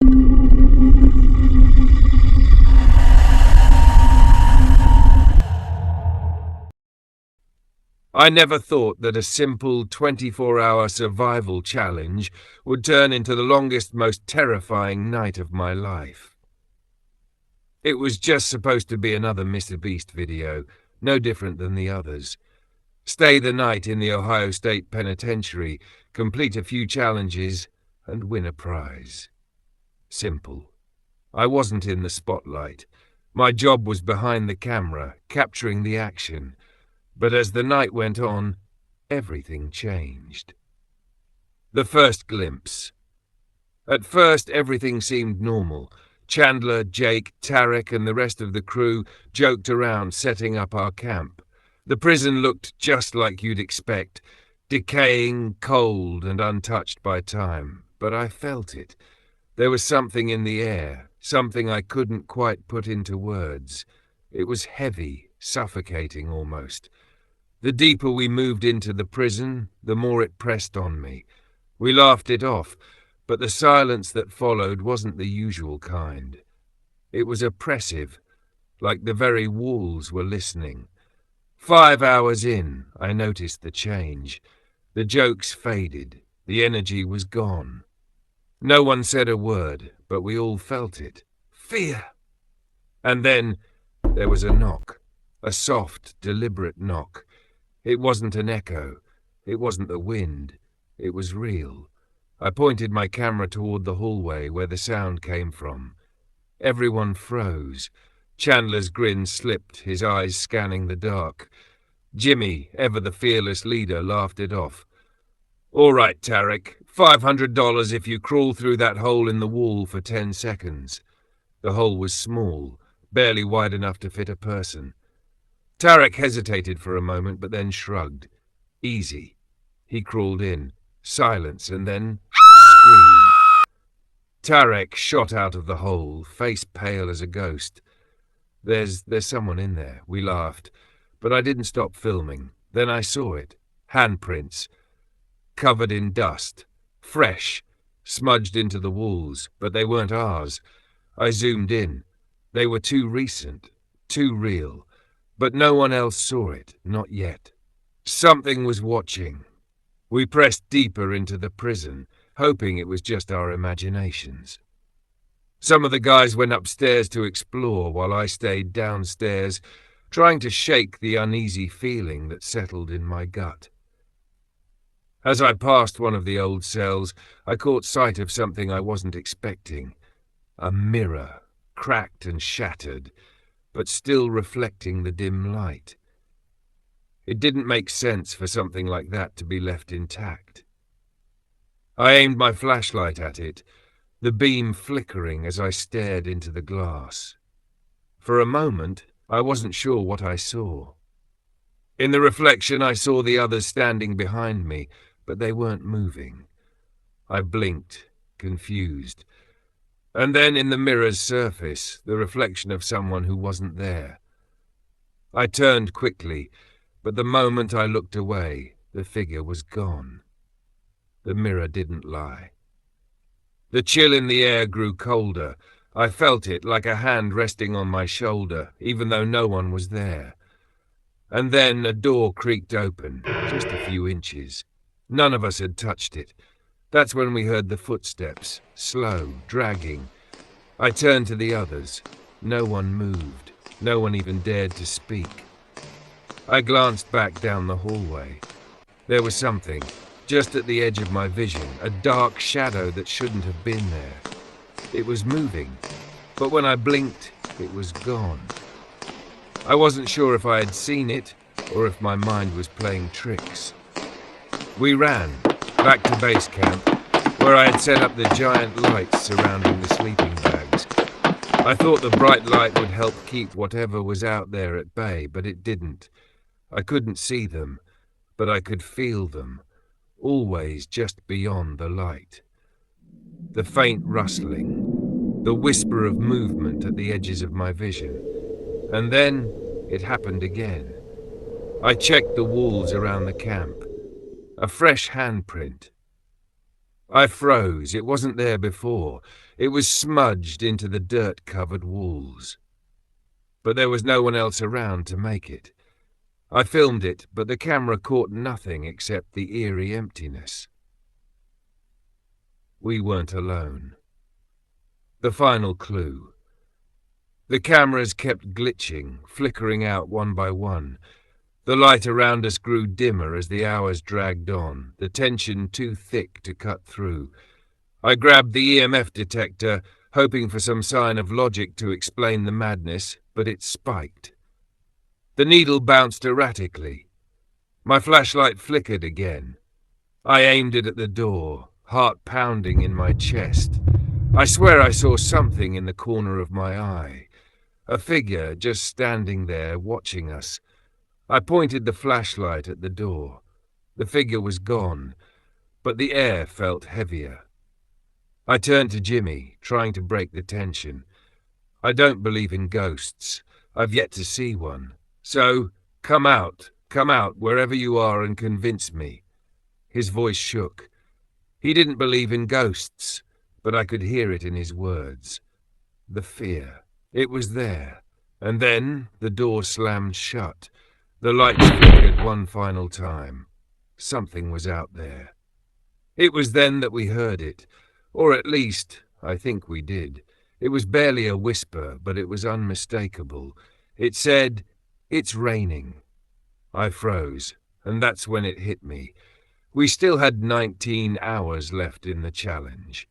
I never thought that a simple 24-hour survival challenge would turn into the longest, most terrifying night of my life. It was just supposed to be another Mr.Beast video, no different than the others. Stay the night in the Ohio State Penitentiary, complete a few challenges, and win a prize. Simple. I wasn't in the spotlight. My job was behind the camera, capturing the action. But as the night went on, everything changed. The first glimpse. At first, everything seemed normal. Chandler, Jake, Tarek, and the rest of the crew joked around setting up our camp. The prison looked just like you'd expect, decaying, cold, and untouched by time. But I felt it. There was something in the air, something I couldn't quite put into words. It was heavy, suffocating almost. The deeper we moved into the prison, the more it pressed on me. We laughed it off, but the silence that followed wasn't the usual kind. It was oppressive, like the very walls were listening. 5 hours in, I noticed the change. The jokes faded. The energy was gone. No one said a word, but we all felt it. Fear! And then there was a knock. A soft, deliberate knock. It wasn't an echo. It wasn't the wind. It was real. I pointed my camera toward the hallway where the sound came from. Everyone froze. Chandler's grin slipped, his eyes scanning the dark. Jimmy, ever the fearless leader, laughed it off. "All right, Tarek, $500 if you crawl through that hole in the wall for 10 seconds. The hole was small, barely wide enough to fit a person. Tarek hesitated for a moment, but then shrugged. Easy. He crawled in. Silence, and then scream. Tarek shot out of the hole, face pale as a ghost. There's someone in there, we laughed, but I didn't stop filming. Then I saw it. Handprints. Covered in dust. Fresh. Smudged into the walls, but they weren't ours. I zoomed in. They were too recent, too real. But no one else saw it, not yet. Something was watching. We pressed deeper into the prison, hoping it was just our imaginations. Some of the guys went upstairs to explore while I stayed downstairs, trying to shake the uneasy feeling that settled in my gut. As I passed one of the old cells, I caught sight of something I wasn't expecting. A mirror, cracked and shattered, but still reflecting the dim light. It didn't make sense for something like that to be left intact. I aimed my flashlight at it, the beam flickering as I stared into the glass. For a moment, I wasn't sure what I saw. In the reflection, I saw the others standing behind me, but they weren't moving. I blinked, confused. And then in the mirror's surface, the reflection of someone who wasn't there. I turned quickly, but the moment I looked away, the figure was gone. The mirror didn't lie. The chill in the air grew colder. I felt it like a hand resting on my shoulder, even though no one was there. And then a door creaked open, just a few inches. None of us had touched it. That's when we heard the footsteps, slow, dragging. I turned to the others. No one moved. No one even dared to speak. I glanced back down the hallway. There was something, just at the edge of my vision, a dark shadow that shouldn't have been there. It was moving, but when I blinked, it was gone. I wasn't sure if I had seen it, or if my mind was playing tricks. We ran, back to base camp, where I had set up the giant lights surrounding the sleeping bags. I thought the bright light would help keep whatever was out there at bay, but it didn't. I couldn't see them, but I could feel them, always just beyond the light. The faint rustling, the whisper of movement at the edges of my vision. And then it happened again. I checked the walls around the camp. A fresh handprint. I froze. It wasn't there before. It was smudged into the dirt-covered walls. But there was no one else around to make it. I filmed it, but the camera caught nothing except the eerie emptiness. We weren't alone. The final clue. The cameras kept glitching, flickering out one by one. The light around us grew dimmer as the hours dragged on, the tension too thick to cut through. I grabbed the EMF detector, hoping for some sign of logic to explain the madness, but it spiked. The needle bounced erratically. My flashlight flickered again. I aimed it at the door, heart pounding in my chest. I swear I saw something in the corner of my eye. A figure just standing there watching us. I pointed the flashlight at the door. The figure was gone, but the air felt heavier. I turned to Jimmy, trying to break the tension. I don't believe in ghosts. I've yet to see one. So, come out, wherever you are, and convince me. His voice shook. He didn't believe in ghosts, but I could hear it in his words. The fear. It was there. And then the door slammed shut. The lights flickered one final time. Something was out there. It was then that we heard it. Or at least, I think we did. It was barely a whisper, but it was unmistakable. It said, "It's raining." I froze, and that's when it hit me. We still had 19 hours left in the challenge.